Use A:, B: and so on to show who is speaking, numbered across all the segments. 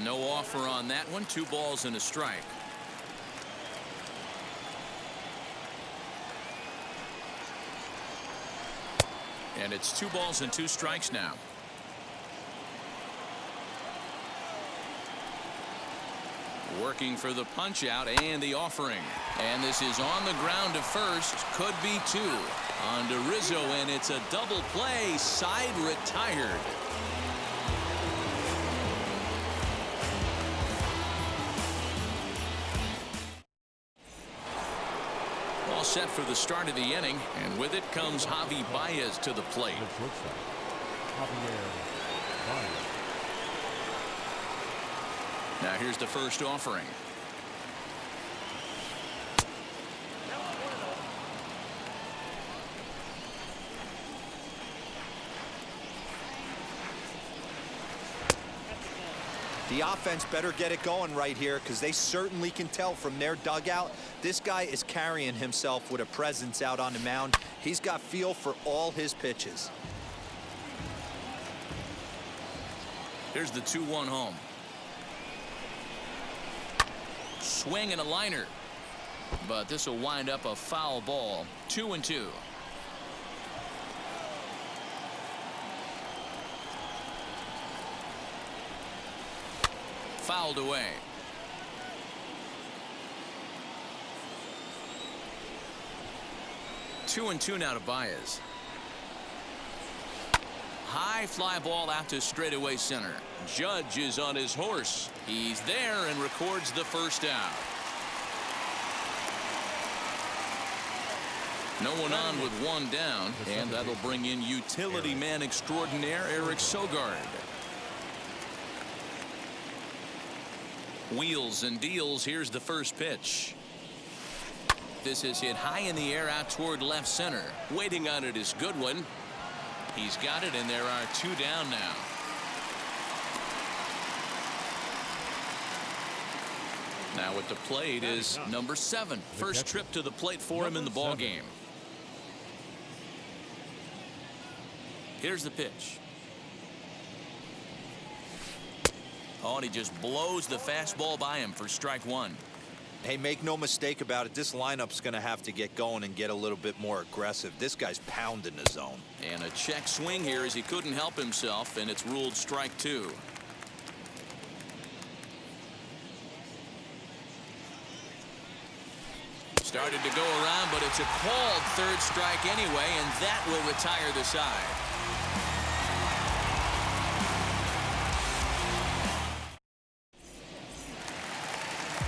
A: No offer on that one. 2 balls and a strike. And it's 2 balls and 2 strikes now. Working for the punch out and the offering. And this is on the ground to first. Could be 2. On to Rizzo, and it's a double play. Side retired. All set for the start of the inning, and with it comes Javi Baez to the plate. Now here's the first offering.
B: The offense better get it going right here, because they certainly can tell from their dugout this guy is carrying himself with a presence out on the mound. He's got feel for all his pitches.
A: Here's the 2-1 home. Swing and a liner, but this will wind up a foul ball. 2-2. Fouled away. Two and two now to Baez. High fly ball out to straightaway center. Judge is on his horse. He's there and records the first out. No one on with one down, and that'll bring in utility man extraordinaire Eric Sogard. Wheels and deals. Here's the first pitch. This is hit high in the air out toward left center. Waiting on it is Goodwin. He's got it, and there are two down now. Now at the plate is number 7. First trip to the plate for him in the ball game. Here's the pitch. Oh, and he just blows the fastball by him for strike one.
B: Hey, make no mistake about it. This lineup's going to have to get going and get a little bit more aggressive. This guy's pounding the zone.
A: And a check swing here as he couldn't help himself, and it's ruled strike 2. Started to go around, but it's a called third strike anyway, and that will retire the side.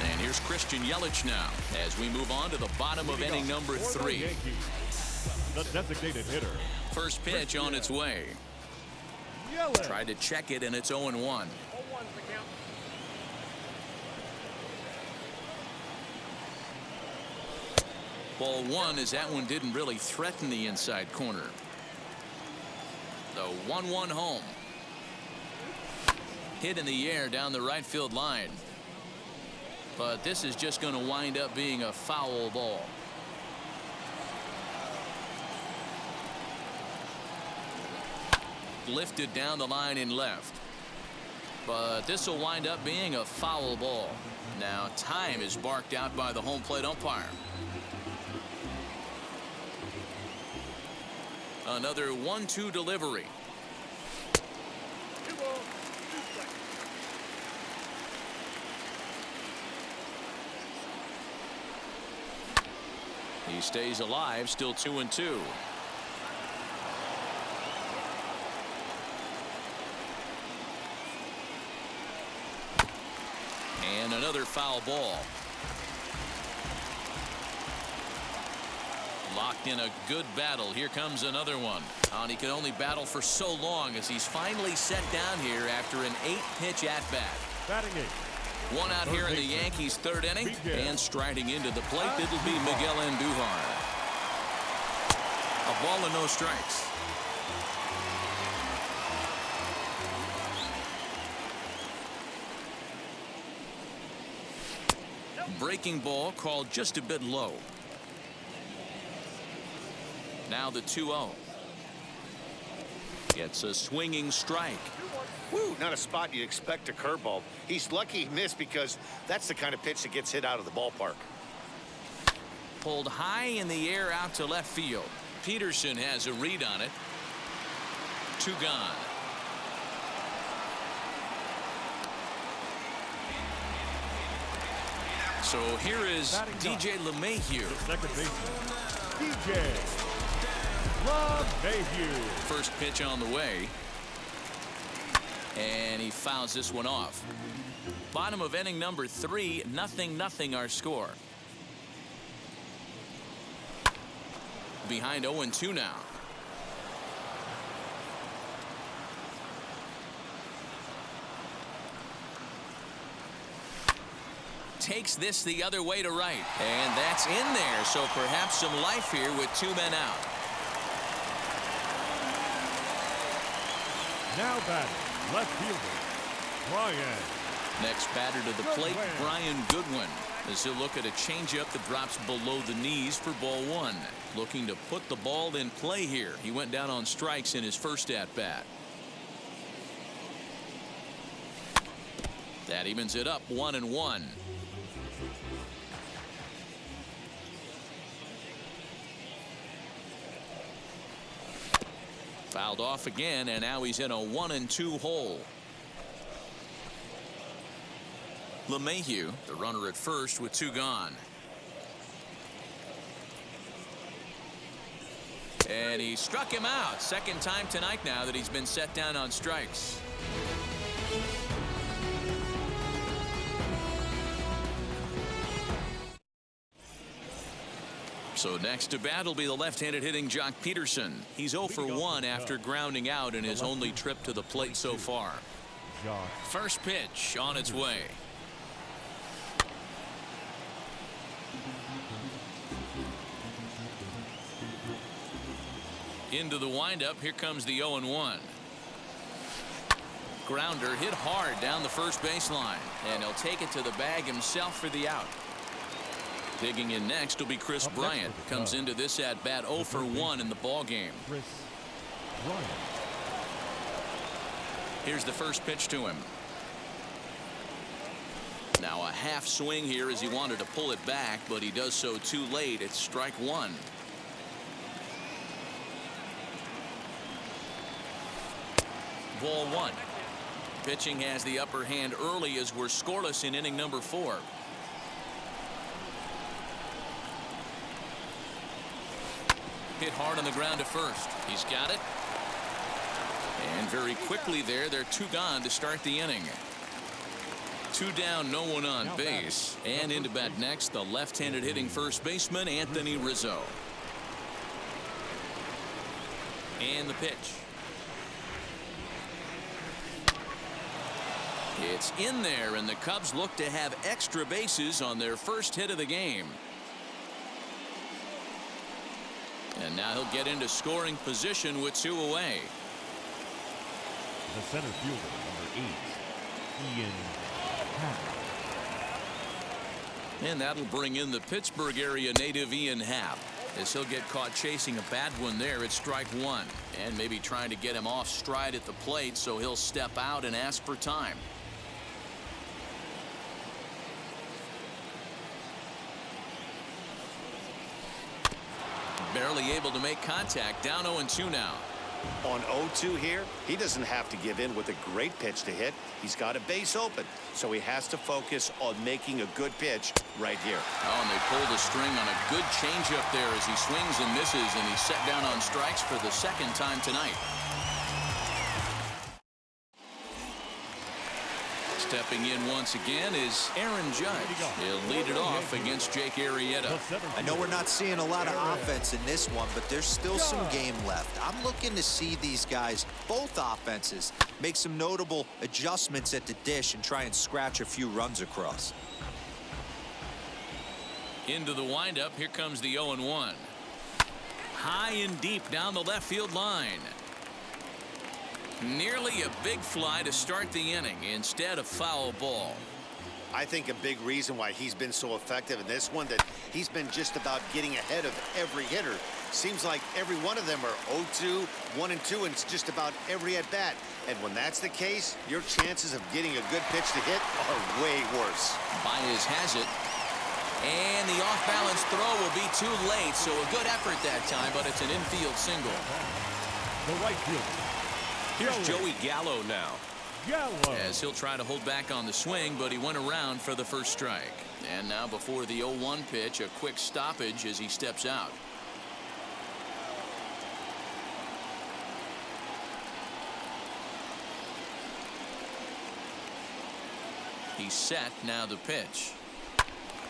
A: And here's Christian Yelich now as we move on to the bottom of inning number 3.
C: The designated hitter.
A: First pitch on its way. Tried to check it, and it's 0-1. Ball 1 as that one didn't really threaten the inside corner. The 1-1 home. Hit in the air down the right field line. But this is just going to wind up being a foul ball. Lifted down the line in left. But this will wind up being a foul ball. Now time is barked out by the home plate umpire. Another 1-2 delivery. He stays alive, still 2-2. And another foul ball. Locked in a good battle. Here comes another one. And he could only battle for so long as he's finally set down here after an 8-pitch at-bat.
C: Batting 8.
A: One out here in the Yankees' third inning, and striding into the plate, it'll be Miguel Andujar. A ball and no strikes. Breaking ball called just a bit low. Now the 2-0. Gets a swinging strike.
D: Woo, not a spot you expect a curveball. He's lucky he missed because that's the kind of pitch that gets hit out of the ballpark.
A: Pulled high in the air out to left field. Peterson has a read on it. 2 gone. So here is DJ LeMahieu.
C: The second baseman, DJ LeMahieu.
A: First pitch on the way. And he fouls this one off. Bottom of inning number 3, 0-0 our score. Behind 0-2 now. Takes this the other way to right. And that's in there, so perhaps some life here with 2 men out.
C: Now batting, left fielder, Bryant.
A: Next batter to the plate, Bryant Goodwin, as he'll look at a changeup that drops below the knees for ball 1. Looking to put the ball in play here. He went down on strikes in his first at-bat. That evens it up 1-1. Fouled off again, and now he's in a 1-2 hole. LeMahieu, the runner at first with 2 gone. And he struck him out. Second time tonight now that he's been set down on strikes. So next to bat will be the left-handed hitting Jock Peterson. He's 0 for 1 after grounding out in his only trip to the plate so far. First pitch on its way. Into the windup. Here comes the 0-1. Grounder hit hard down the first baseline, and he'll take it to the bag himself for the out. Digging in next will be Chris Bryant. Comes into this at bat 0 for 1 in the ball game. Here's the first pitch to him. Now a half swing here as he wanted to pull it back, but he does so too late. It's strike 1. Ball 1. Pitching has the upper hand early as we're scoreless in inning number 4. Hit hard on the ground to first. He's got it. And very quickly there, they're 2 gone to start the inning. 2 down, no one on base. And into bat next, the left-handed hitting first baseman, Anthony Rizzo. And the pitch. It's in there, and the Cubs look to have extra bases on their first hit of the game. And now he'll get into scoring position with 2 away.
C: The center fielder, number 8, Ian Happ.
A: And that'll bring in the Pittsburgh area native Ian Happ, as he'll get caught chasing a bad one there at strike 1. And maybe trying to get him off stride at the plate, so he'll step out and ask for time. Barely able to make contact. Down 0-2 now.
D: On 0-2 here, he doesn't have to give in with a great pitch to hit. He's got a base open, so he has to focus on making a good pitch right here.
A: Oh, and they pulled the string on a good changeup there as he swings and misses, and he's set down on strikes for the second time tonight. Stepping in once again is Aaron Judge. He'll lead it off against Jake Arrieta.
B: I know we're not seeing a lot of offense in this one, but there's still some game left. I'm looking to see these guys, both offenses, make some notable adjustments at the dish and try and scratch a few runs across.
A: Into the windup. Here comes the 0-1. High and deep down the left field line. Nearly a big fly to start the inning. Instead, a foul ball.
D: I think a big reason why he's been so effective in this one, that he's been just about getting ahead of every hitter. Seems like every one of them are 0-2, 1-2, and it's just about every at bat. And when that's the case, your chances of getting a good pitch to hit are way worse.
A: Baez has it. And the off-balance throw will be too late, so a good effort that time, but it's an infield single.
C: The right fielder.
A: Here's Joey Gallo now.
C: Gallo.
A: As he'll try to hold back on the swing, but he went around for the first strike. And now before the 0-1 pitch, a quick stoppage as he steps out. He's set, now the pitch.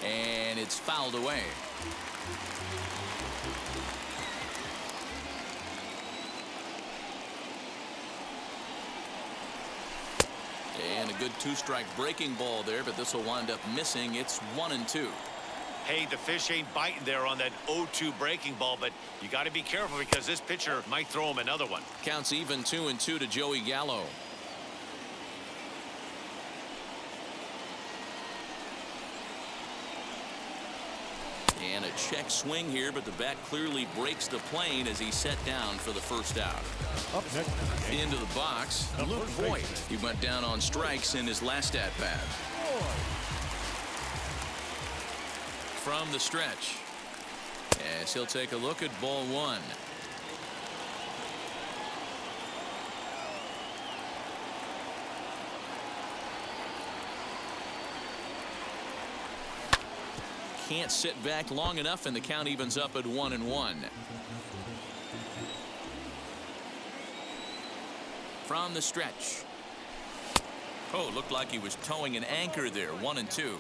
A: And it's fouled away. And a good two-strike breaking ball there, but this will wind up missing. It's 1-2.
D: Hey, the fish ain't biting there on that 0-2 breaking ball, but you got to be careful because this pitcher might throw him another one.
A: Counts even 2-2 to Joey Gallo. And a check swing here, but the bat clearly breaks the plane as he's set down for the first out.
C: Up next.
A: Into the box, Luke Voight. He went down on strikes in his last at-bat. From the stretch, as he'll take a look at ball one. Can't sit back long enough, and the count evens up at 1-1. From the stretch. Oh, looked like he was towing an anchor there. 1-2.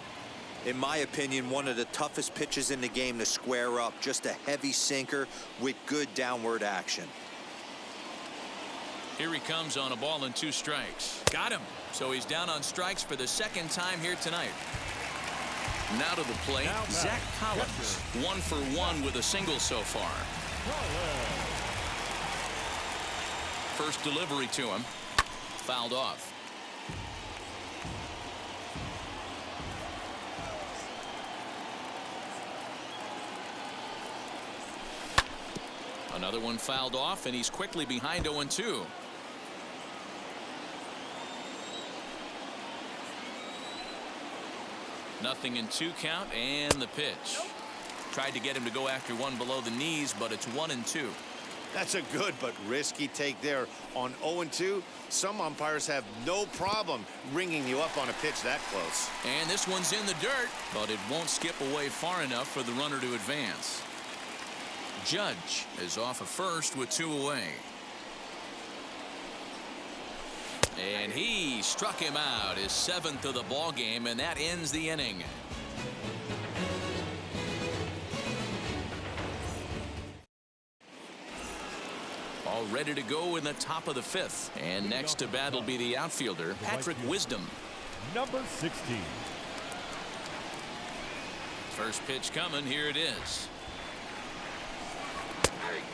B: In my opinion, one of the toughest pitches in the game to square up. Just a heavy sinker with good downward action.
A: Here he comes on a ball and 2 strikes. Got him. So he's down on strikes for the second time here tonight. Now to the plate, Zach Collins. 1 for 1 with a single so far. First delivery to him. Fouled off. Another one fouled off, and he's quickly behind 0-2. Nothing in 2 count, and the pitch. Tried to get him to go after one below the knees, but it's 1-2.
D: That's a good but risky take there. On 0-2, some umpires have no problem ringing you up on a pitch that close.
A: And this one's in the dirt, but it won't skip away far enough for the runner to advance. Judge is off of first with 2 away. And he struck him out, his 7th of the ball game, and that ends the inning. All ready to go in the top of the 5th. And next to bat will be the outfielder, Patrick Wisdom.
C: Number 16.
A: First pitch coming. Here it is.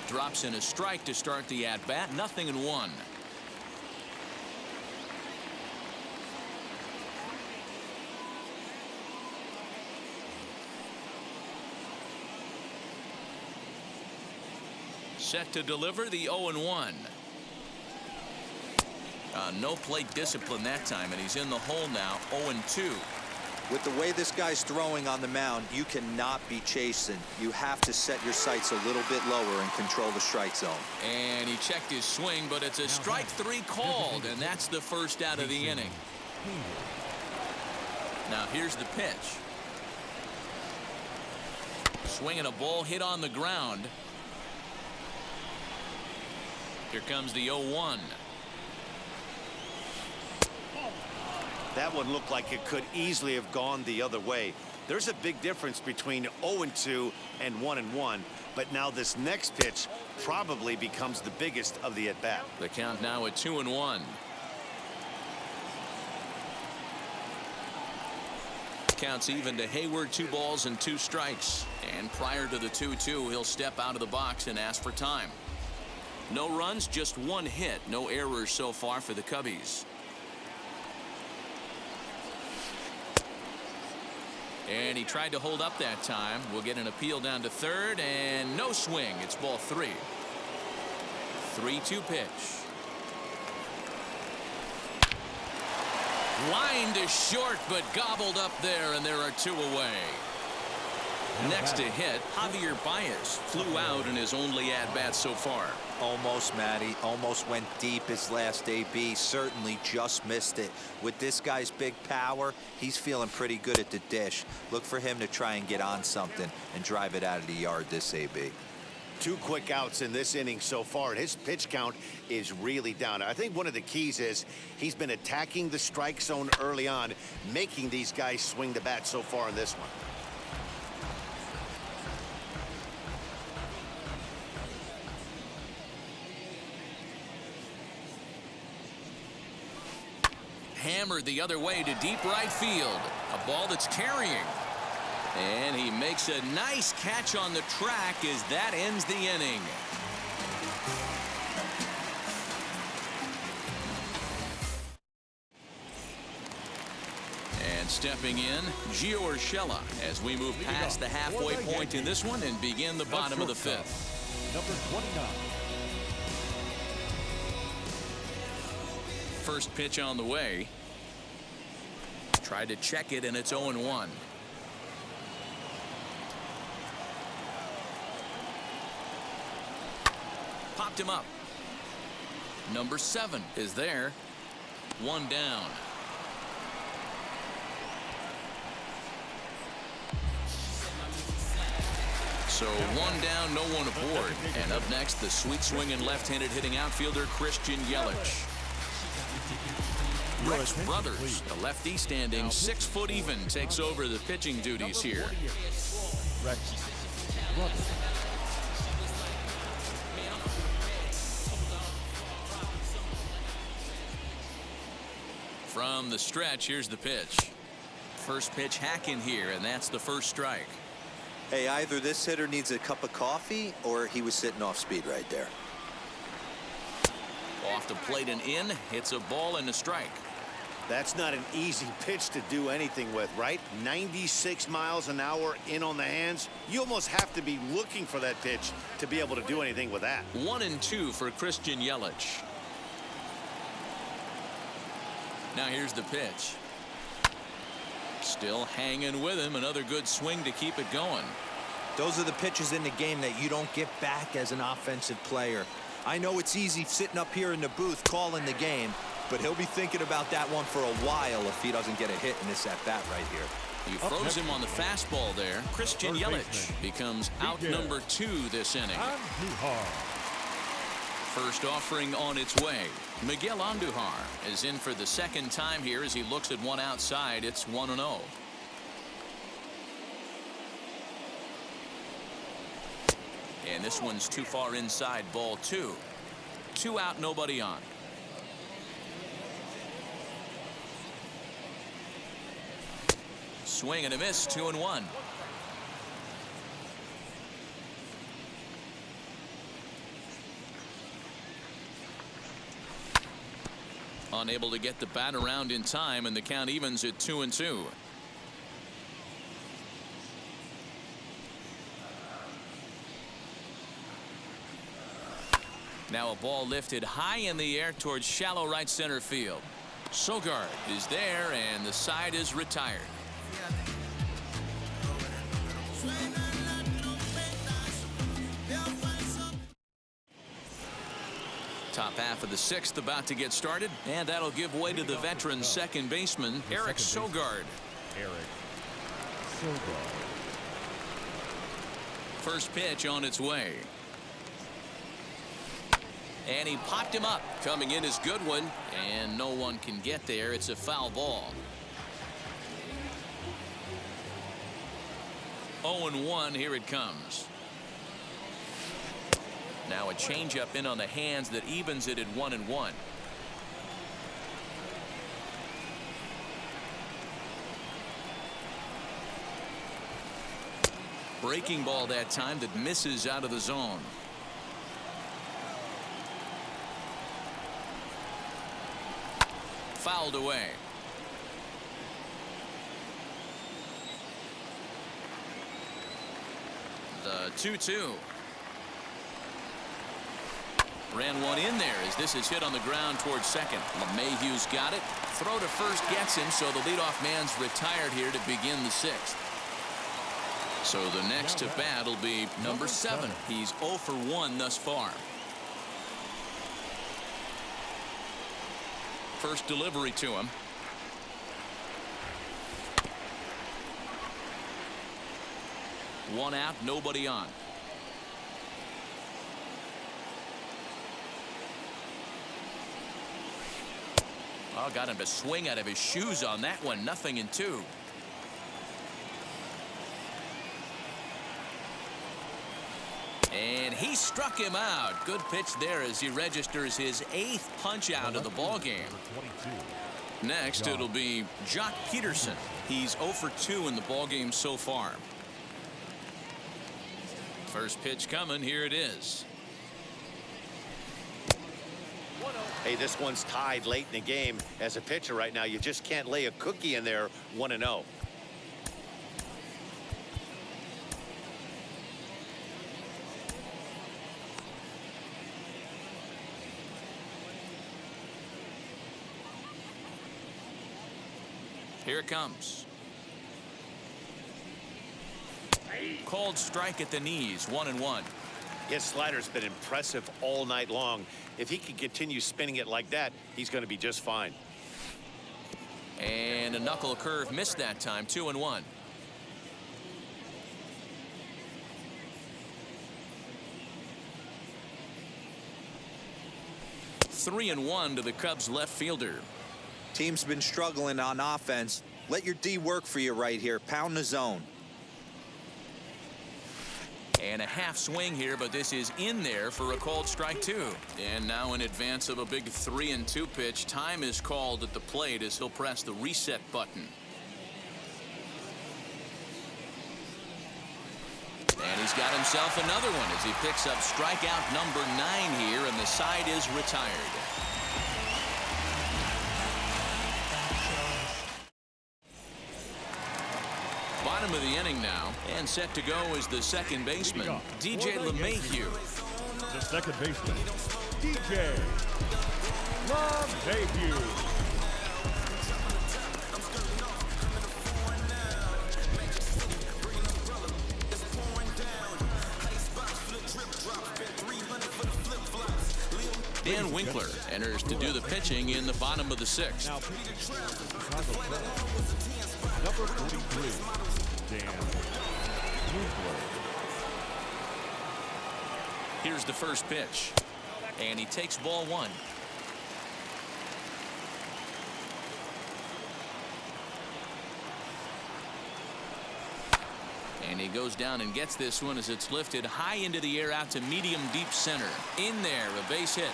A: Drops in a strike to start the at-bat. 0-1. Set to deliver the 0-1. No plate discipline that time, and he's in the hole now. 0-2.
B: With the way this guy's throwing on the mound, you cannot be chasing. You have to set your sights a little bit lower and control the strike zone.
A: And he checked his swing, but it's a strike 3 called, and that's the first out of the inning. Now here's the pitch. Swinging a ball hit on the ground. Here comes the 0-1.
D: That one looked like it could easily have gone the other way. There's a big difference between 0-2 and 1-1, but now this next pitch probably becomes the biggest of the at-bat.
A: The count now at 2-1. Counts even to Hayward. 2 balls and 2 strikes. And prior to the 2-2, he'll step out of the box and ask for time. No runs, just 1 hit. No errors so far for the Cubbies. And he tried to hold up that time. We'll get an appeal down to third, and no swing. It's ball 3. 3-2 pitch. Line to short, but gobbled up there, and there are 2 away. Next to hit, Javier Baez flew out in his only at-bat so far.
B: Almost, Matty. Almost went deep his last AB. Certainly just missed it. With this guy's big power, he's feeling pretty good at the dish. Look for him to try and get on something and drive it out of the yard this AB.
D: 2 quick outs in this inning so far, and his pitch count is really down. I think one of the keys is he's been attacking the strike zone early on, making these guys swing the bat so far in this one.
A: Hammered the other way to deep right field. A ball that's carrying. And he makes a nice catch on the track as that ends the inning. And stepping in, Gio Urshela as we move past the halfway point in this one and begin the bottom of the 5th.
C: Number 29.
A: First pitch on the way. Tried to check it, and it's 0-1. Popped him up. Number 7 is there. 1 down. So 1 down, no one aboard. And up next, the sweet swinging left-handed hitting outfielder Christian Yelich. Rex Brothers, the lefty standing 6 foot even, takes over the pitching duties here.
C: Rex Brothers.
A: From the stretch, here's the pitch. First pitch hacking here, and that's the first strike.
B: Hey, either this hitter needs a cup of coffee or he was sitting off speed right there.
A: Off the plate and in, hits a ball and a strike.
D: That's not an easy pitch to do anything with, right? 96 miles an hour in on the hands. You almost have to be looking for that pitch to be able to do anything with that.
A: 1-2 for Christian Yelich. Now here's the pitch. Still hanging with him. Another good swing to keep it going.
B: Those are the pitches in the game that you don't get back as an offensive player. I know it's easy sitting up here in the booth calling the game, but he'll be thinking about that one for a while if he doesn't get a hit in this at-bat right here.
A: He froze him on the fastball there. Christian Yelich becomes out number 2 this inning. First offering on its way. Miguel Andujar is in for the second time here as he looks at one outside. It's 1-0. And this one's too far inside, ball 2. 2 out, nobody on. Swing and a miss, 2-1. Unable to get the bat around in time, and the count evens at 2-2. Now a ball lifted high in the air towards shallow right center field. Sogard is there, and the side is retired. Top half of the 6th about to get started, and that'll give way to the veteran second baseman Eric Sogard. First pitch on its way. And he popped him up. Coming in is Goodwin, and no one can get there. It's a foul ball. 0-1, here it comes. Now a changeup in on the hands that evens it at 1-1. Breaking ball that time that misses out of the zone. Fouled away. The 2-2. Ran one in there as this is hit on the ground towards second. LeMahieu's got it. Throw to first gets him, so the leadoff man's retired here to begin the sixth. So the next to bat will be number 7. He's 0 for 1 thus far. First delivery to him. One out, nobody on. Oh, got him to swing out of his shoes on that one. 0-2. And he struck him out. Good pitch there as he registers his 8th punch out of the ball game. Next, it'll be Jock Peterson. He's 0 for 2 in the ball game so far. First pitch coming. Here it is.
D: Hey, this one's tied late in the game. As a pitcher right now, you just can't lay a cookie in there. 1-0.
A: Here it comes. Called strike at the knees. 1-1.
D: His slider's been impressive all night long. If he can continue spinning it like that, he's going to be just fine.
A: And a knuckle curve missed that time. 2-1. Three and 1 to the Cubs left fielder.
B: Team's been struggling on offense. Let your D work for you right here. Pound the zone.
A: And a half swing here, but this is in there for a called strike 2. And now in advance of a big 3-2 pitch, time is called at the plate as he'll press the reset button. And he's got himself another one as he picks up strikeout number 9 here, and the side is retired. Bottom of the inning now, and set to go is the second baseman, DJ LeMahieu.
C: The second baseman, DJ LeMahieu.
A: Dan Winkler enters to do the pitching in the bottom of the 6th.
C: Now, number 43, Dan Winkler.
A: Here's the first pitch, and he takes ball 1. And he goes down and gets this one as it's lifted high into the air out to medium deep center. In there, a base hit.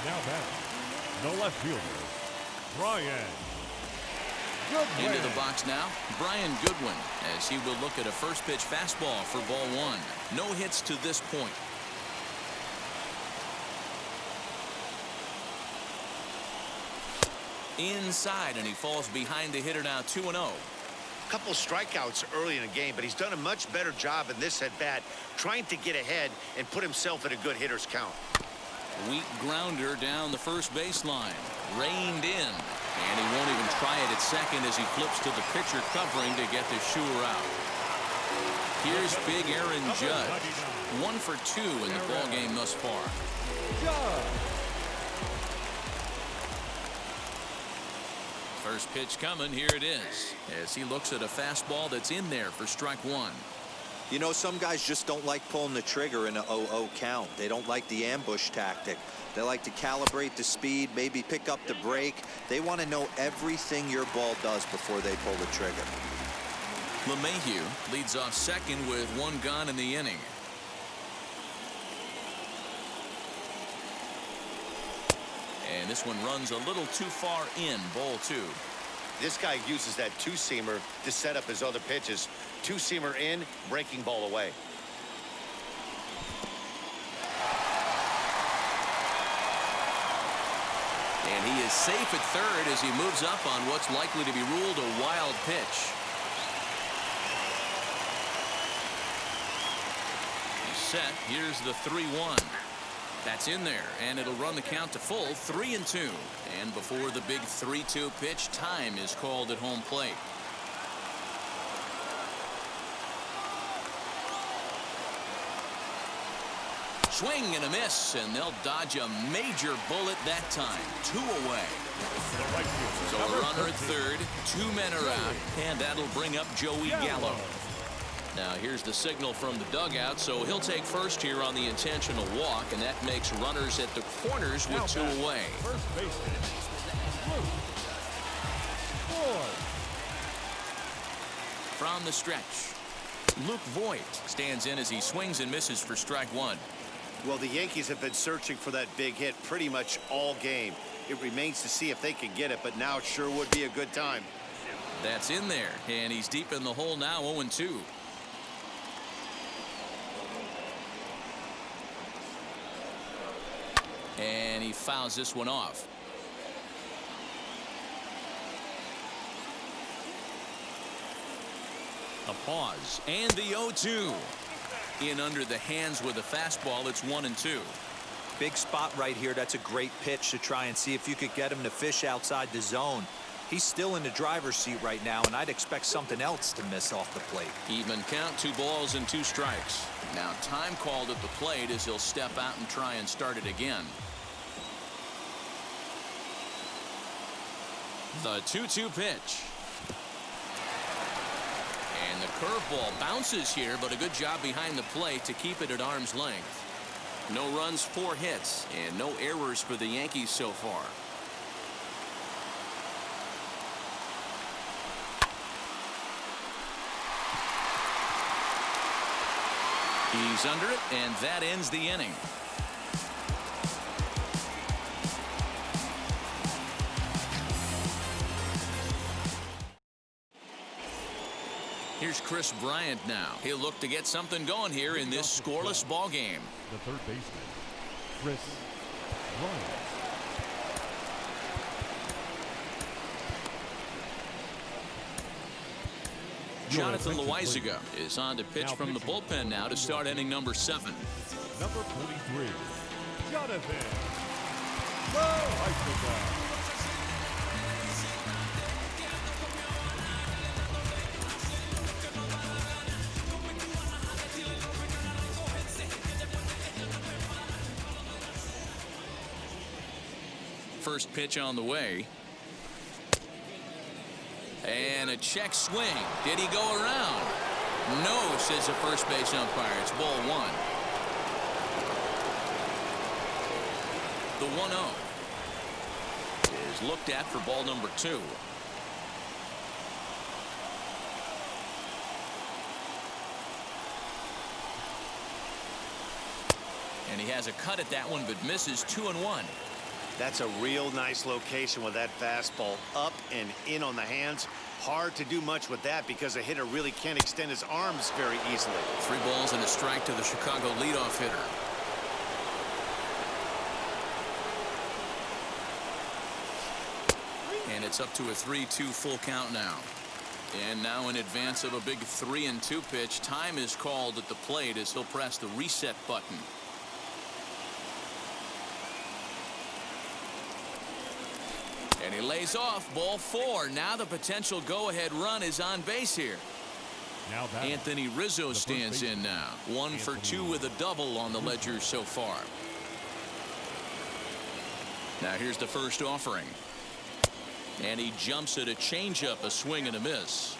C: Now batting, the left fielder, Bryant. Goodwin.
A: Into the box now, Brian Goodwin, as he will look at a first pitch fastball for ball 1. No hits to this point. Inside, and he falls behind the hitter now. 2-0.
D: Couple strikeouts early in the game, but he's done a much better job in this at bat, trying to get ahead and put himself at a good hitter's count.
A: Weak grounder down the first baseline, reined in, and he won't even try it at second as he flips to the pitcher covering to get the shooter out. Here's big Aaron Judge, 1 for 2 in the ball game thus far. First pitch coming. Here it is as he looks at a fastball that's in there for strike 1.
B: You know, some guys just don't like pulling the trigger in a 0-0 count. They don't like the ambush tactic. They like to calibrate the speed, maybe pick up the brake. They want to know everything your ball does before they pull the trigger.
A: LeMahieu leads off second with 1 gone in the inning. And this one runs a little too far in. Ball 2.
D: This guy uses that two-seamer to set up his other pitches. Two-seamer in, breaking ball away.
A: And he is safe at third as he moves up on what's likely to be ruled a wild pitch. set. Here's the 3-1. That's in there, and it'll run the count to full 3-2. And before the big 3-2 pitch, time is called at home plate. Swing and a miss, and they'll dodge a major bullet that time. 2 away. So a runner at third, 2 men are out, and that'll bring up Joey Gallo. Now here's the signal from the dugout, so he'll take first here on the intentional walk, and that makes runners at the corners with 2 away.
C: First baseman, Voight.
A: From the stretch, Voight stands in as he swings and misses for strike 1.
D: Well, the Yankees have been searching for that big hit pretty much all game. It remains to see if they can get it, but now sure would be a good time.
A: That's in there, and he's deep in the hole now, 0-2. And he fouls this one off. A pause, and the 0-2. In under the hands with a fastball. It's 1-2.
B: Big spot right here. That's a great pitch to try and see if you could get him to fish outside the zone. He's still in the driver's seat right now, and I'd expect something else to miss off the plate.
A: Even count, 2 balls and 2 strikes. Now time called at the plate as he'll step out and try and start it again. The 2-2 pitch. And the curveball bounces here, but a good job behind the plate to keep it at arm's length. No runs, 4 hits, and no errors for the Yankees so far. He's under it, and that ends the inning. Here's Chris Bryant now. He'll look to get something going here in this scoreless ball game.
C: The third baseman, Chris Bryant.
A: Jonathan Loizaga is on to pitch from the bullpen now to start inning number 7.
C: Number 23, Jonathan Loizaga.
A: First pitch on the way. And a check swing. Did he go around? No, says the first base umpire. It's ball 1. The 1-0 is looked at for ball number 2. And he has a cut at that one, but misses. 2-1.
D: That's a real nice location with that fastball up and in on the hands. Hard to do much with that because a hitter really can't extend his arms very easily.
A: 3 balls and a strike to the Chicago leadoff hitter. And it's up to a 3-2 full count now. And now in advance of a big 3-2 pitch, time is called at the plate as he'll press the reset button. And he lays off, ball 4. Now the potential go-ahead run is on base here.
C: Now
A: Anthony Rizzo stands in now. 1 for 2 with a double on the ledger so far. Now here's the first offering. And he jumps at a changeup, a swing and a miss.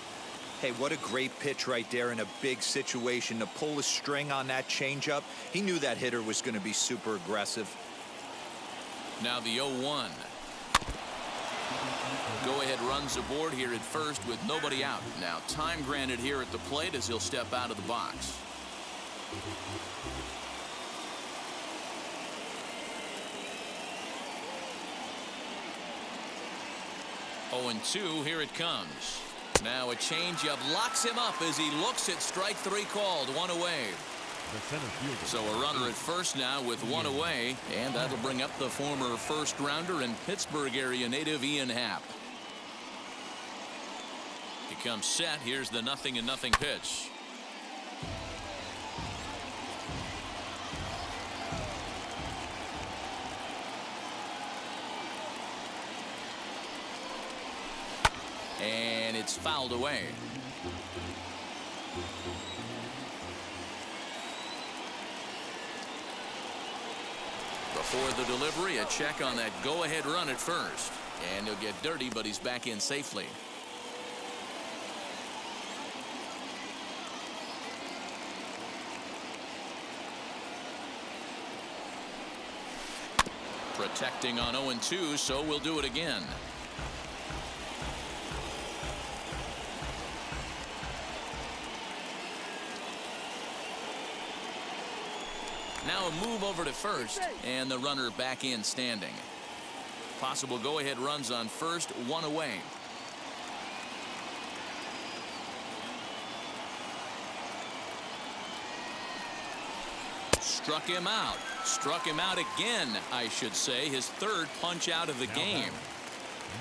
B: Hey, what a great pitch right there in a big situation to pull a string on that changeup. He knew that hitter was going to be super aggressive.
A: Now the 0-1. Go-ahead runs aboard here at first with nobody out. Now time granted here at the plate as he'll step out of the box. Oh, and 2, here it comes. Now a changeup locks him up as he looks at strike 3 called. 1 away. So a runner at first now with 1 away, and that'll bring up the former first-rounder and Pittsburgh area native Ian Happ. Becomes set. Here's the 0-0 pitch. it's fouled away. Before the delivery, a check on that go-ahead run at first. And he'll get dirty, but he's back in safely. Protecting on 0-2, so we'll do it again. Now a move over to first, and the runner back in standing. Possible go-ahead runs on first, one away. Struck him out. Struck him out again, I should say. His third punch out of the game.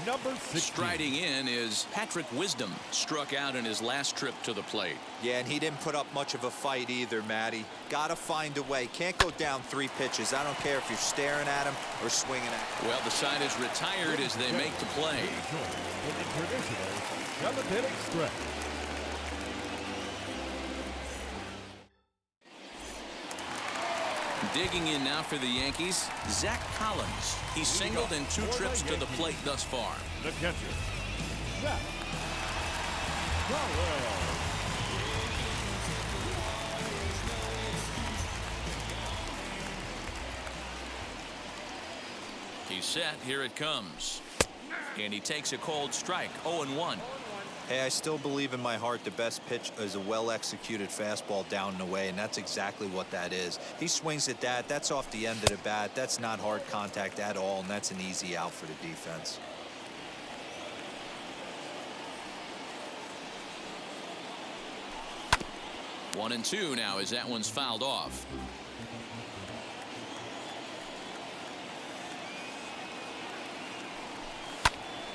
C: Number 16.
A: Striding in is Patrick Wisdom. Struck out in his last trip to the plate.
B: Yeah, and he didn't put up much of a fight either, Matty. Gotta find a way. Can't go down 3 pitches. I don't care if you're staring at him or swinging at him.
A: Well, the side is retired as they make the play.
C: In the traditional 7th-inning stretch.
A: Digging in now for the Yankees, Zach Collins. He's singled in 2 trips to the plate thus far.
C: The catcher, Zach Gallo.
A: He's set. Here it comes. And he takes a cold strike. 0-1.
B: Hey, I still believe in my heart the best pitch is a well-executed fastball down and away, and that's exactly what that is. He swings at that. That's off the end of the bat. That's not hard contact at all, and that's an easy out for the defense.
A: One and two now as that one's fouled off.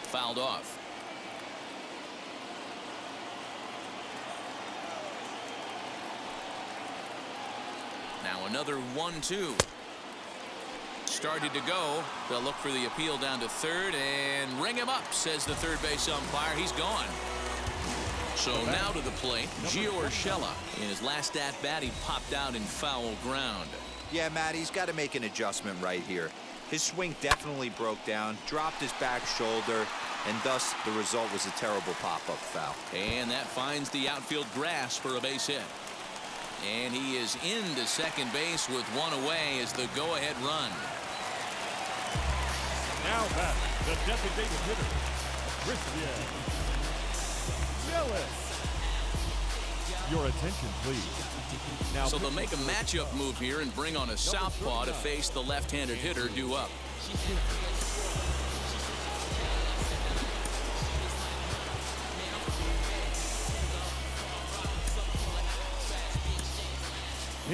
A: Fouled off. Now another 1-2. Started to go. They'll look for the appeal down to third and ring him up, says the third base umpire. He's gone. So now to the plate, Gio Urshela. In his last at-bat, he popped out in foul ground.
B: Yeah, Matt, he's got to make an adjustment right here. His swing definitely broke down, dropped his back shoulder, and thus the result was a terrible pop-up foul.
A: And that finds the outfield grass for a base hit. And he is into second base with one away as the go-ahead run.
C: Now back, the designated hitter, Christian Yelich. Your attention, please. Now,
A: So they'll make a matchup move here and bring on a southpaw to face the left-handed hitter due up.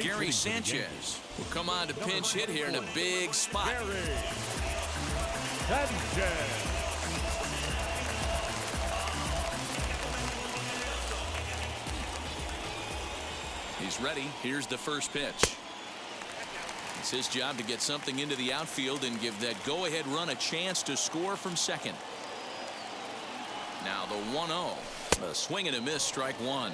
A: Gary Sanchez will come on to pinch hit here in a big spot.
C: Gary Sanchez.
A: He's ready. Here's the first pitch. It's his job to get something into the outfield and give that go-ahead run a chance to score from second. Now the 1-0. A swing and a miss, strike one.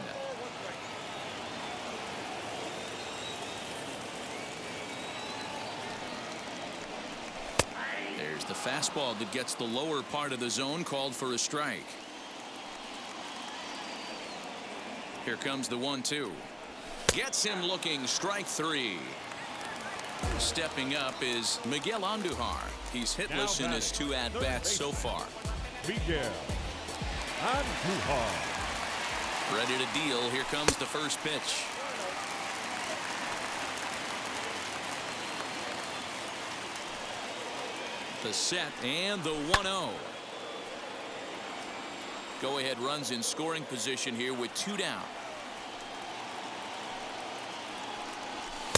A: There's the fastball that gets the lower part of the zone, called for a strike. Here comes the 1-2. Gets him looking, strike three. Stepping up is Miguel Andujar. He's hitless in his 2 at-bats so far.
C: Miguel Andujar.
A: Ready to deal. Here comes the first pitch. The set and the 1-0. Go-ahead runs in scoring position here with 2 down.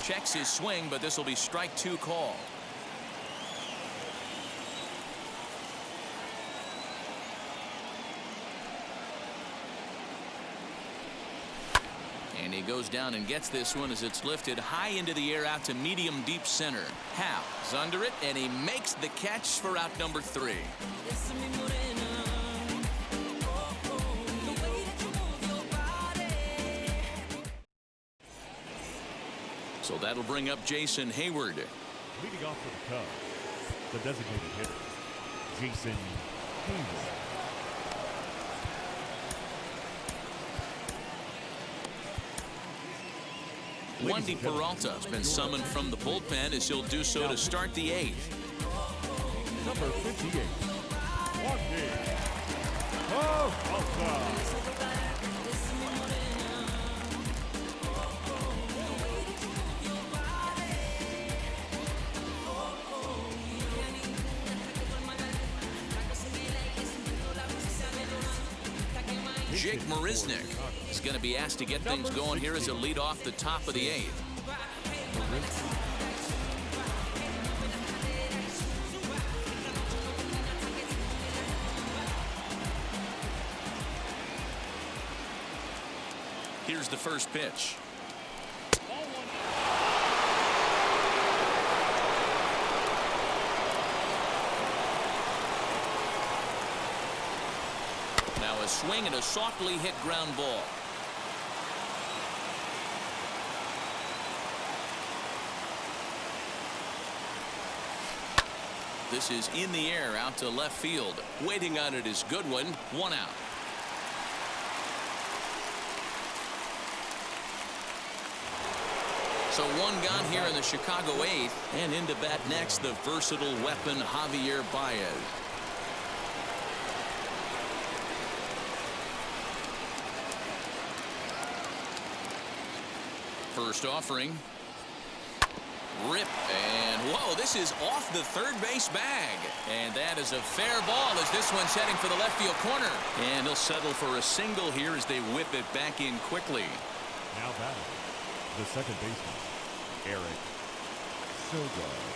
A: Checks his swing, but this will be strike 2 call. And he goes down and gets this one as it's lifted high into the air out to medium deep center. How's under it, and he makes the catch for out number 3. So that'll bring up Jason Hayward.
C: Leading off for the Cubs, the designated hitter, Jason Hayward.
A: Wendy Peralta has been summoned from the bullpen as he'll do so to start the 8th.
C: Number 58, Wendy Peralta.
A: Jake Marisnick is going to be asked to get things going here as a lead off the top of the 8th. Here's the first pitch. Now a swing and a softly hit ground ball. This is in the air out to left field. Waiting on it is Goodwin. 1 out. So 1 gone here in the Chicago 8th, and into bat next the versatile weapon Javier Baez. First offering. Rip, and whoa, this is off the third base bag. And that is a fair ball as this one's heading for the left field corner. And he'll settle for a single here as they whip it back in quickly.
C: Now batting, the second baseman, Eric Sogard.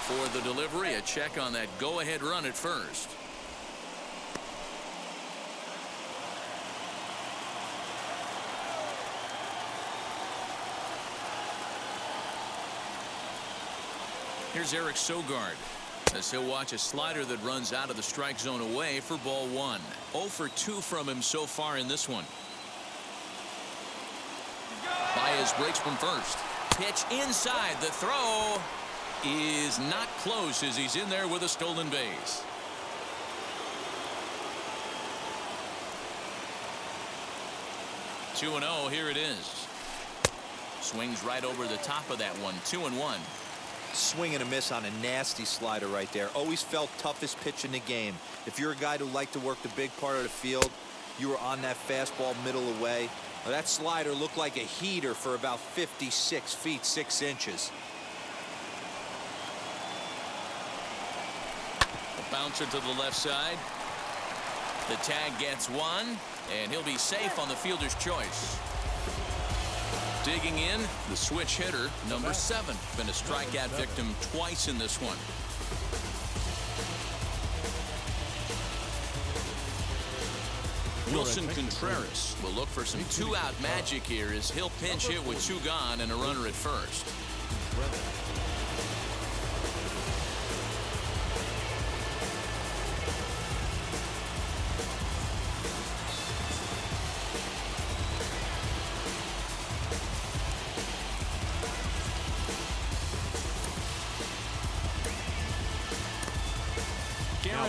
A: Before the delivery, a check on that go-ahead run at first. Here's Eric Sogard as he'll watch a slider that runs out of the strike zone away for ball 1. 0 for 2 from him so far in this one. Baez breaks from first. Pitch inside. The throw is not close as he's in there with a stolen base. Two and 0. Here it is. Swings right over the top of that one. 2-1.
B: Swing and a miss on a nasty slider right there. Always felt toughest pitch in the game. If you're a guy who liked to work the big part of the field, you were on that fastball middle away. Well, that slider looked like a heater for about 56 feet 6 inches.
A: Bouncer to the left side. The tag gets 1, and he'll be safe on the fielder's choice. Digging in, the switch hitter, number 7. Been a strikeout victim twice in this one. Wilson Contreras will look for some 2-out magic here as he'll pinch hit with 2 gone and a runner at first.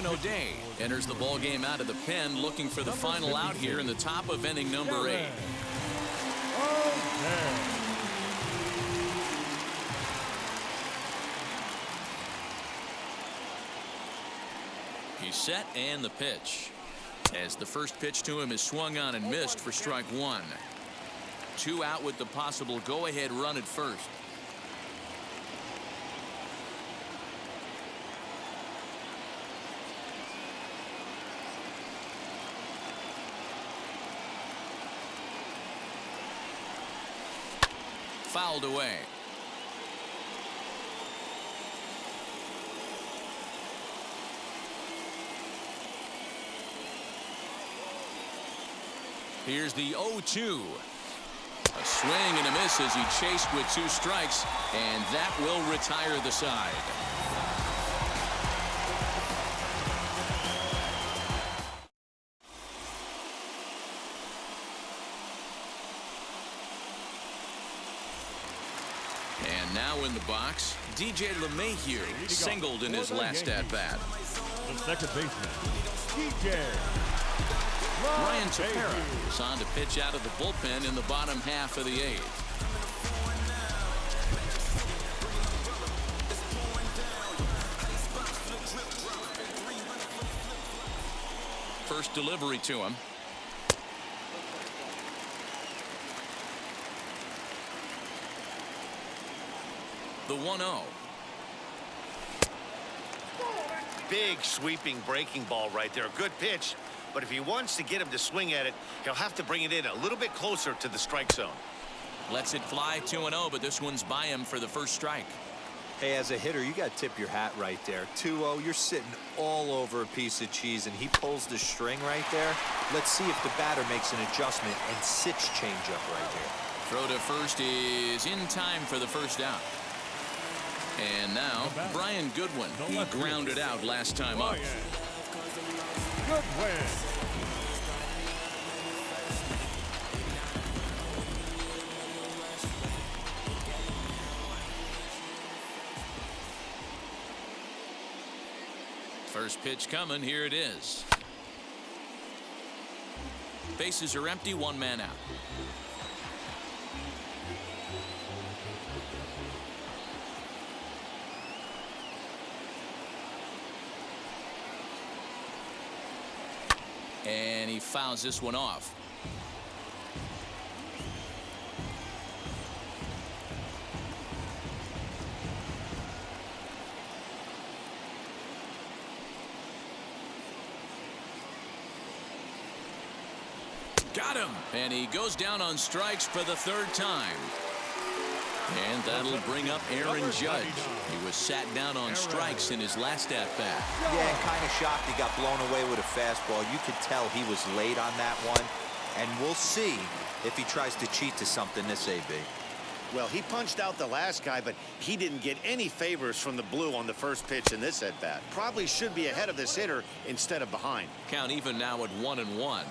A: O'Day enters the ball game out of the pen, looking for the final out here in the top of inning number 8. He's set, and the pitch. As the first pitch to him is swung on and missed for strike 1. 2 out with the possible go-ahead run at first. Fouled away. Here's the 0-2. A swing and a miss as he chased with 2 strikes, and that will retire the side. And now in the box, DJ LeMahieu singled in his last at-bat.
C: The second baseman, DJ
A: Ryan Tepera is on to pitch out of the bullpen in the bottom half of the 8th. First delivery to him. The 1-0.
D: Big sweeping breaking ball right there. Good pitch. But if he wants to get him to swing at it, he'll have to bring it in a little bit closer to the strike zone.
A: Lets it fly 2-0, but this one's by him for the first strike.
B: Hey, as a hitter, you got to tip your hat right there. 2-0, you're sitting all over a piece of cheese, and he pulls the string right there. Let's see if the batter makes an adjustment and sits changeup right there.
A: Throw to first is in time for the first out. And now, Brian Goodwin. He grounded out last time up.
C: Goodwin.
A: First pitch coming. Here it is. Bases are empty. 1 man out. And he fouls this one off. Got him. And he goes down on strikes for the 3rd time. And that'll bring up Aaron Judge. He was sat down on strikes in his last at-bat.
B: Yeah, kind of shocked he got blown away with a fastball. You could tell he was late on that one. And we'll see if he tries to cheat to something this AB.
D: Well, he punched out the last guy, but he didn't get any favors from the blue on the first pitch in this at-bat. Probably should be ahead of this hitter instead of behind.
A: Count even now at 1-1.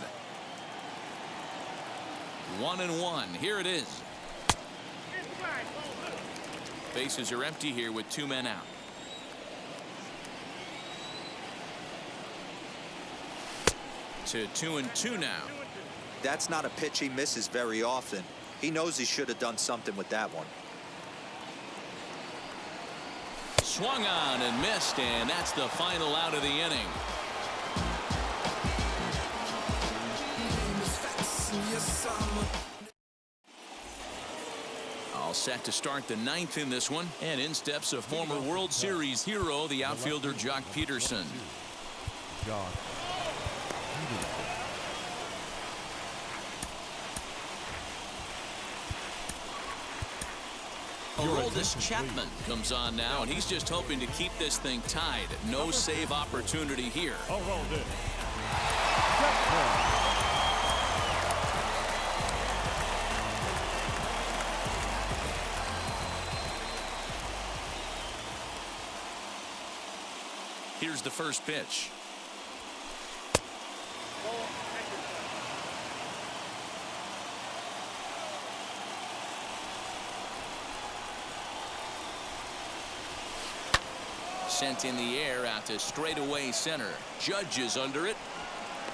A: 1-1. Here it is. Bases are empty here with 2 men out. To 2-2 now.
B: That's not a pitch he misses very often. He knows he should have done something with that one.
A: Swung on and missed, and that's the final out of the inning. All set to start the 9th in this one, and in steps a former World Series hero, the outfielder Jock Peterson. Aroldis Chapman comes on now, and he's just hoping to keep this thing tied. No save opportunity here. Here's the first pitch. Sent in the air out to straightaway center. Judge is under it.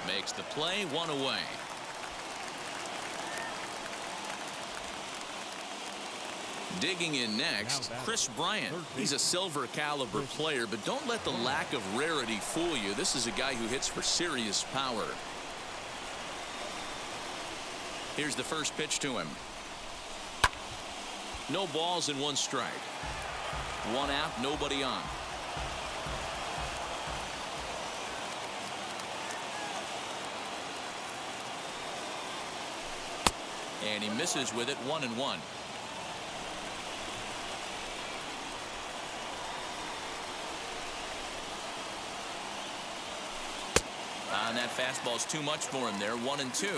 A: Makes the play, 1 away. Digging in next, Chris Bryant. He's a silver caliber player, but don't let the lack of rarity fool you. This is a guy who hits for serious power. Here's the first pitch to him. No balls and 1 strike. 1 out, nobody on. And he misses with it, 1-1. And that fastball's too much for him there, 1-2.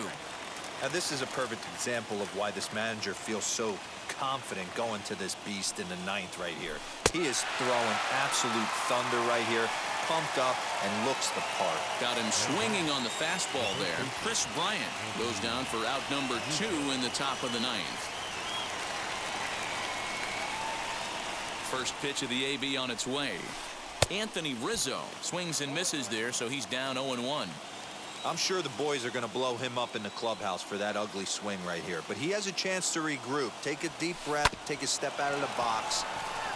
B: Now, this is a perfect example of why this manager feels so confident going to this beast in the ninth right here. He is throwing absolute thunder right here, pumped up, and looks the part.
A: Got him swinging on the fastball there. Chris Bryant goes down for out number 2 in the top of the ninth. First pitch of the AB on its way. Anthony Rizzo swings and misses there, so he's down 0-1.
B: I'm sure the boys are going to blow him up in the clubhouse for that ugly swing right here. But he has a chance to regroup. Take a deep breath, take a step out of the box,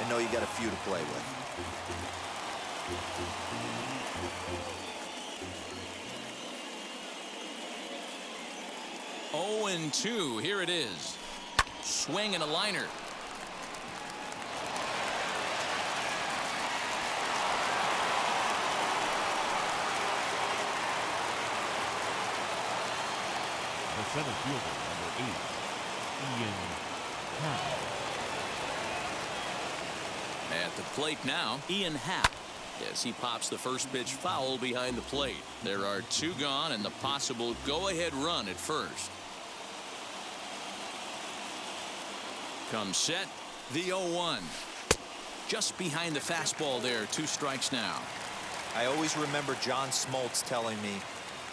B: and know you got a few to play with.
A: Oh, and 2. Here it is. Swing and a liner.
C: The center fielder, number 8, Ian Happ.
A: At the plate now, Ian Happ. Yes, he pops the first pitch foul behind the plate. There are 2 gone and the possible go-ahead run at first. Comes set, the 0-1. Just behind the fastball there, 2 strikes now.
B: I always remember John Smoltz telling me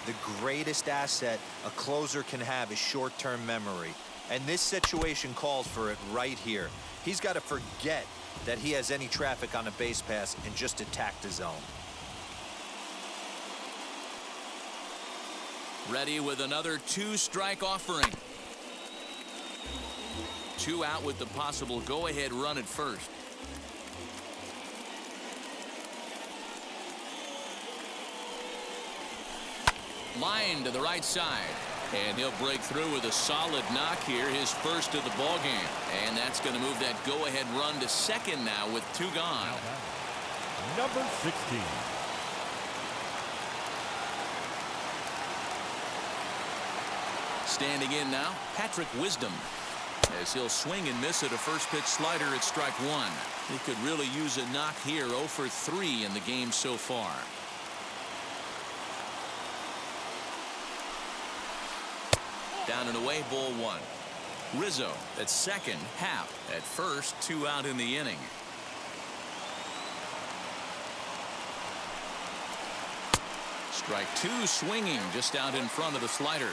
B: the greatest asset a closer can have is short-term memory. And this situation calls for it right here. He's got to forget that he has any traffic on a base pass and just attack the zone.
A: Ready with another 2-strike offering. 2 out with the possible go-ahead run at first. Line to the right side, and he'll break through with a solid knock here, his first of the ball game, and that's going to move that go-ahead run to second now with 2 gone.
C: Number 16.
A: Standing in now, Patrick Wisdom, as he'll swing and miss at a first pitch slider at strike 1. He could really use a knock here. 0 for 3 in the game so far. Down and away, ball 1. Rizzo at second, Happ at first, 2 out in the inning. Strike 2, swinging just out in front of the slider.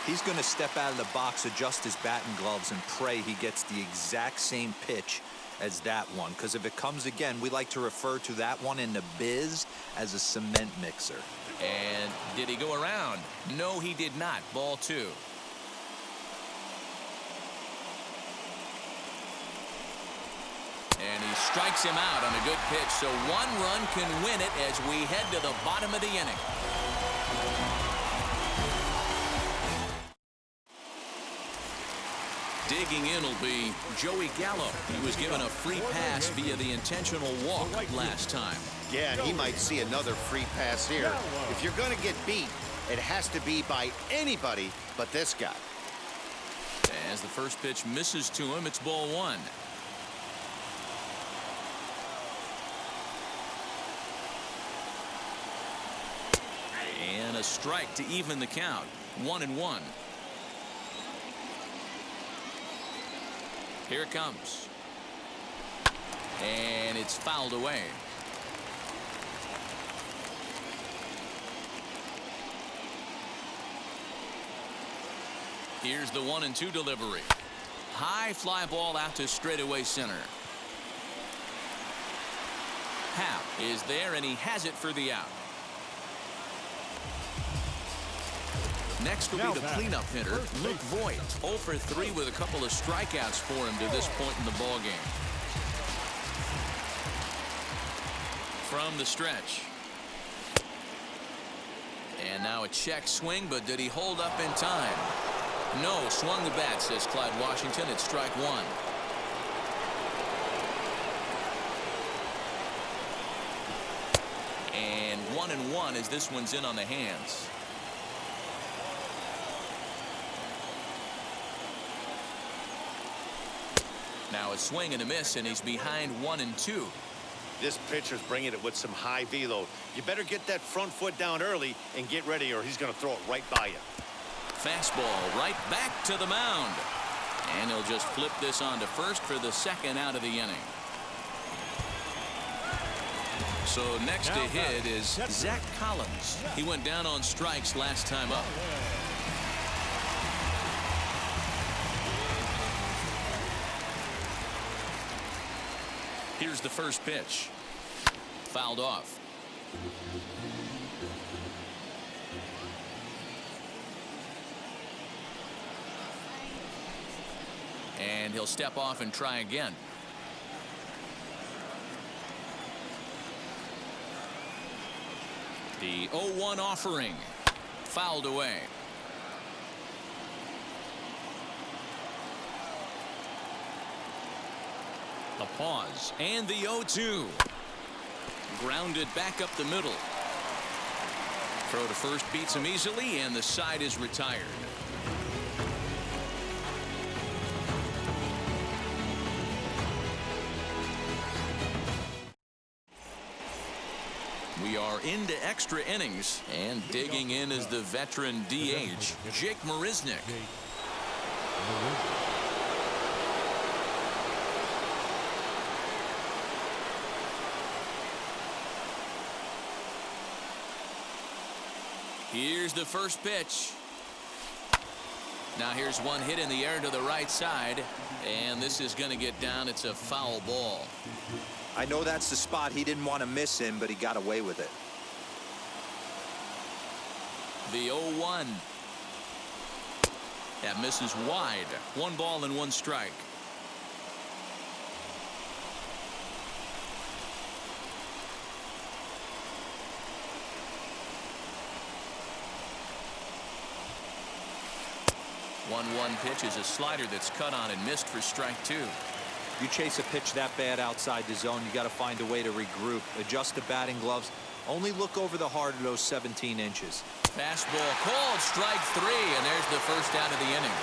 B: He's going to step out of the box, adjust his bat and gloves, and pray he gets the exact same pitch as that one. Because if it comes again, we like to refer to that one in the biz as a cement mixer.
A: And did he go around? No, he did not. Ball 2. And he strikes him out on a good pitch, so 1 run can win it as we head to the bottom of the inning. Digging in will be Joey Gallo. He was given a free pass via the intentional walk last time.
D: Yeah, and he might see another free pass here. If you're going to get beat, it has to be by anybody but this guy.
A: As the first pitch misses to him, it's ball 1. And a strike to even the count. 1-1. Here it comes. And it's fouled away. Here's the 1-2 delivery. High fly ball out to straightaway center. Happ is there, and he has it for the out. Next will be the cleanup hitter, Luke Voight. 0 for 3 with a couple of strikeouts for him to this point in the ballgame. From the stretch. And now a check swing, but did he hold up in time? No, swung the bat, says Clyde Washington. It's strike 1. And 1-1 as this one's in on the hands. Now a swing and a miss, and he's behind 1-2.
D: This pitcher's bringing it with some high velo. You better get that front foot down early and get ready, or he's going to throw it right by you.
A: Fastball right back to the mound. And he'll just flip this on to first for the second out of the inning. So next to hit is Zach Collins. He went down on strikes last time up. Here's the first pitch. Fouled off. And he'll step off and try again. The 0-1 offering. Fouled away. A pause. And the 0-2. Grounded back up the middle. Throw to first beats him easily, and the side is retired. We are into extra innings, and digging in is the veteran DH, Jake Marisnick. Here's the first pitch. Now here's one hit in the air to the right side, and this is going to get down. It's a foul ball.
B: I know that's the spot he didn't want to miss him, but he got away with it.
A: The 0-1. That misses wide. 1 ball and 1 strike. One pitch is a slider that's cut on and missed for strike 2.
B: You chase a pitch that bad outside the zone, you got to find a way to regroup, adjust the batting gloves, only look over the heart of those 17 inches.
A: Fastball called, strike 3, and there's the first out of the inning.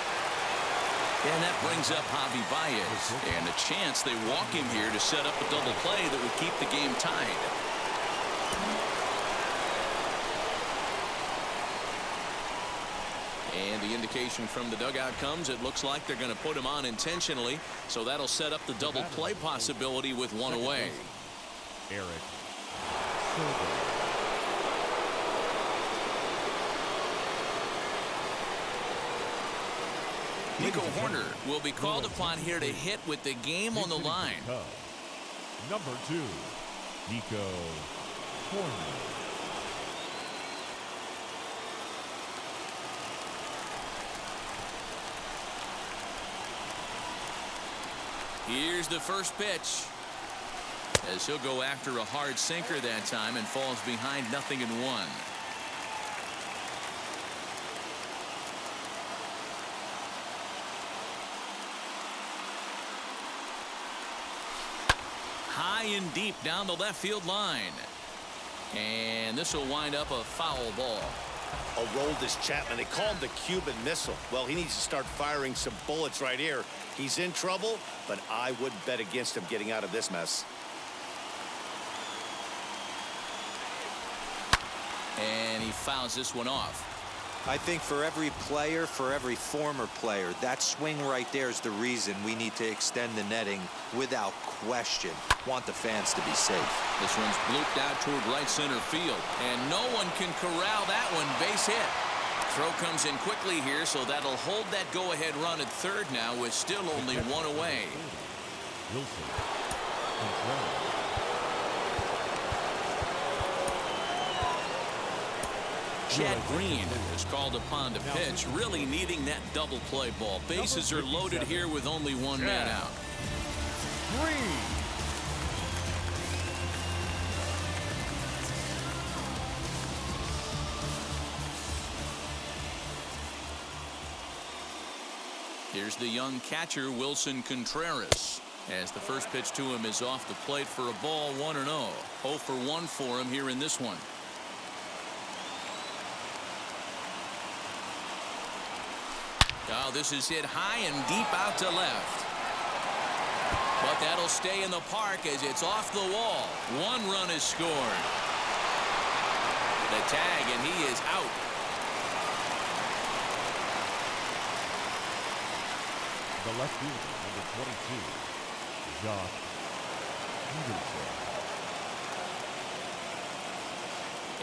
A: And that brings up Javi Baez, and a chance they walk him here to set up a double play that would keep the game tied. And the indication from the dugout comes, it looks like they're going to put him on intentionally, so that'll set up the double play possibility with 1 away.
C: Eric.
A: Nico Horner will be called upon here to hit with the game on the line.
C: Number 2, Nico Horner.
A: Here's the first pitch, as he'll go after a hard sinker that time and falls behind 0-1. High and deep down the left field line, and this will wind up a foul ball.
D: Aroldis Chapman, they call him the Cuban Missile. Well, he needs to start firing some bullets right here. He's in trouble, but I would bet against him getting out of this mess.
A: And he fouls this one off.
B: I think for every player, for every former player, that swing right there is the reason we need to extend the netting without question. Want the fans to be safe.
A: This one's blooped out toward right center field, and no one can corral that one. Base hit. Throw comes in quickly here, so that'll hold that go-ahead run at third now with still only 1 away.
C: Wilson. Contreras.
A: Chad Green is called upon to pitch, really needing that double play ball. Bases are loaded here with only 1 man out.
C: Green.
A: Here's the young catcher, Wilson Contreras, as the first pitch to him is off the plate for a ball, 1-0. 0 for 1 for him here in this one. Oh, this is hit high and deep out to left. But that'll stay in the park as it's off the wall. 1 run is scored. The tag, and he is out.
C: The left fielder, number 22, Josh Peterson.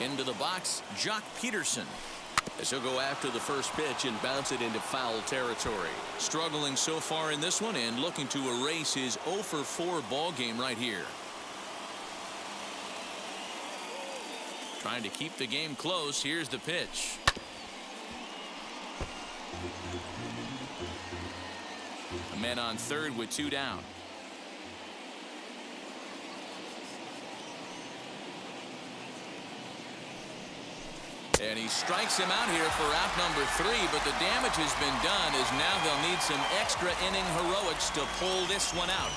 A: Into the box, Jock Peterson. As he'll go after the first pitch and bounce it into foul territory. Struggling so far in this one and looking to erase his 0 for 4 ball game right here. Trying to keep the game close. Here's the pitch. A man on third with 2 down. And he strikes him out here for out number 3, but the damage has been done as now they'll need some extra inning heroics to pull this one out.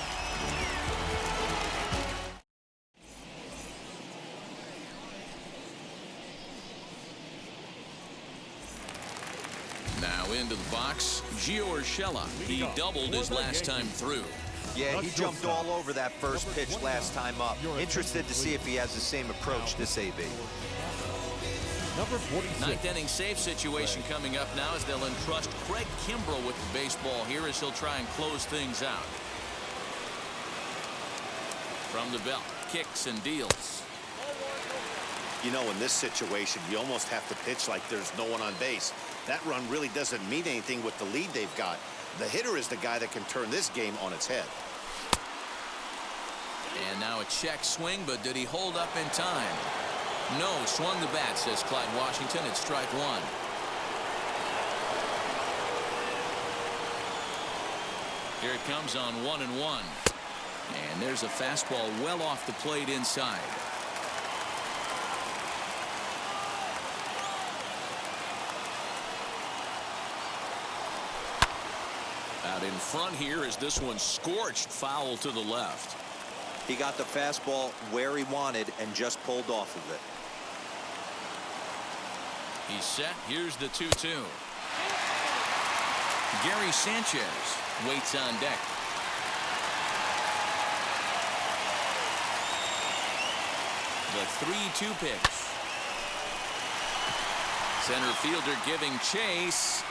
A: Now into the box, Gio Urshela. He doubled his last time through.
B: Yeah, he jumped all over that first pitch last time up. Interested to see if he has the same approach this AB.
C: Number 46.
A: Ninth inning save situation coming up now as they'll entrust Craig Kimbrell with the baseball here as he'll try and close things out. From the belt, kicks and deals.
D: You know, in this situation, you almost have to pitch like there's no one on base. That run really doesn't mean anything with the lead they've got. The hitter is the guy that can turn this game on its head.
A: And now a check swing, but did he hold up in time? No, swung the bat, says Clyde Washington. It's strike 1. Here it comes on 1-1. And there's a fastball well off the plate inside. Out in front here as this one scorched foul to the left.
B: He got the fastball where he wanted and just pulled off of it.
A: He's set. Here's the 2-2. Gary Sanchez waits on deck. The 3-2 pitch. Center fielder giving chase.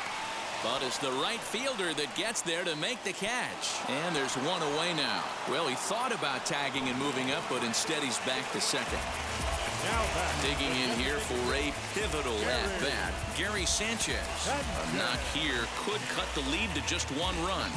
A: But it's the right fielder that gets there to make the catch. And there's one away now. Well, he thought about tagging and moving up, but instead he's back to second.
C: Now back.
A: Digging in here for a pivotal at-bat, Gary Sanchez. A knock here could cut the lead to just 1 run.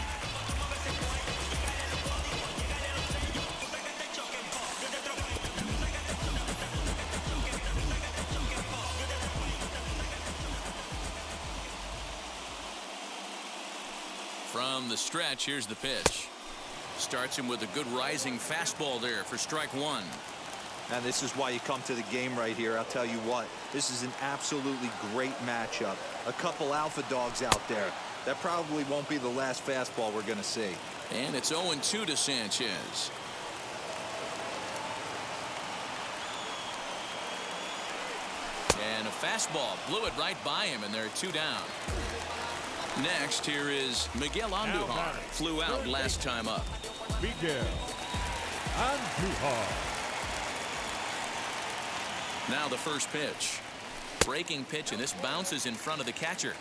A: From the stretch, here's the pitch. Starts him with a good rising fastball there for strike 1.
B: And this is why you come to the game right here. I'll tell you what, this is an absolutely great matchup. A couple alpha dogs out there. That probably won't be the last fastball we're going to see.
A: And it's 0-2 to Sanchez. And a fastball blew it right by him, and they're 2 down. Next, here is Miguel Andujar. Flew out last time up.
C: Miguel Andujar.
A: Now the first pitch. Breaking pitch, and this bounces in front of the catcher.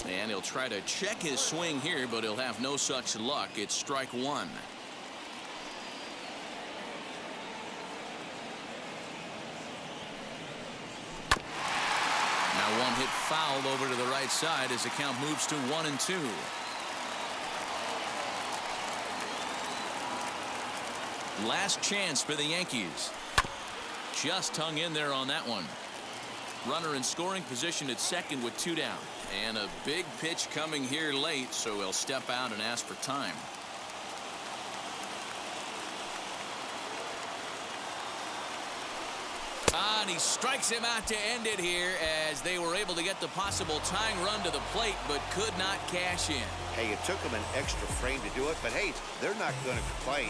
A: And he'll try to check his swing here, but he'll have no such luck. It's strike 1. Now one hit foul over to the right side as the count moves to 1-2. Last chance for the Yankees. Just hung in there on that one. Runner in scoring position at second with 2 down. And a big pitch coming here late, so he'll step out and ask for time. And he strikes him out to end it here as they were able to get the possible tying run to the plate, but could not cash in.
D: Hey, it took them an extra frame to do it, but hey, they're not going to complain.